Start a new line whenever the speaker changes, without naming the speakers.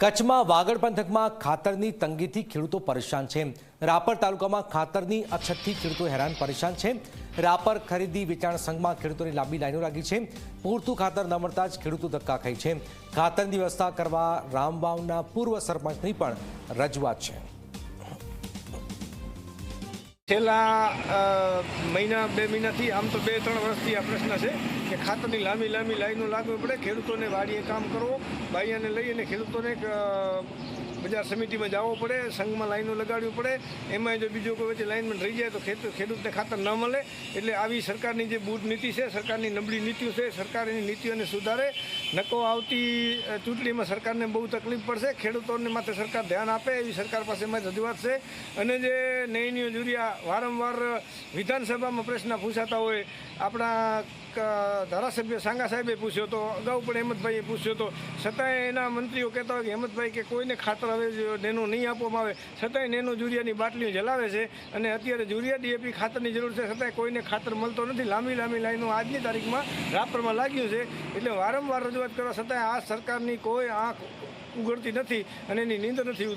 કચ્છમાં વાગડ પંથકમાં ખાતરની તંગીથી ખેડૂતો પરેશાન છે। રાપર તાલુકામાં ખાતરની અછતથી ખેડૂતો હેરાન પરેશાન છે। રાપર ખરીદી વેચાણ સંઘમાં ખેડૂતોની લાંબી લાઈનો લાગી છે। પૂરતું ખાતર ન મળતા જ ખેડૂતો ધક્કા ખાય છે। ખાતરની વ્યવસ્થા કરવા રામવાવના પૂર્વ સરપંચની પણ રજૂઆત છે।
છેલ્લા મહિના બે મહિનાથી આમ તો 2-3 વર્ષથી આ પ્રશ્ન છે કે ખાતરની લાંબી લાઈનો લાગવી પડે। ખેડૂતોને વાડીએ કામ કરવો, બાઈયાને લઈ અને ખેડૂતોને બજાર સમિતિમાં જવો પડે, સંઘમાં લાઈનો લગાડવી પડે। એમાં જો બીજો કોઈ વચ્ચે લાઇનમેન રહી જાય તો ખેડૂતને ખાતર ન મળે। એટલે આવી સરકારની જે બૂટ નીતિ છે, સરકારની નબળી નીતિઓ છે, સરકાર એની નીતિઓને સુધારે। નકો આવતી ચૂંટણીમાં સરકારને બહુ તકલીફ પડશે। ખેડૂતોને માથે સરકાર ધ્યાન આપે એવી સરકાર પાસે મારી રજૂઆત છે। અને જે નયનીઓ જુરિયા વારંવાર વિધાનસભામાં પ્રશ્ન પૂછાતા હોય, આપણા ધારાસભ્ય સાંગા સાહેબે પૂછ્યો હતો, અગાઉ પણ હેમંતભાઈએ પૂછ્યો હતો, છતાંય એના મંત્રીઓ કહેતા હોય કે હેમંતભાઈ કે કોઈને ખાતર હવે નેનો નહીં આપવામાં આવે, છતાંય નેનો જુરિયાની બાટલીઓ જલાવે છે। અને અત્યારે જુરિયા ડીએપી ખાતરની જરૂર છે, છતાંય કોઈને ખાતર મળતો નથી। લાંબી લાઈનો આજની તારીખમાં રાપરમાં લાગ્યું છે। એટલે વારંવાર રજૂઆત કરવા છતાંય આ સરકારની કોઈ આંખ ઉઘડતી નથી અને એની નીંદર નથી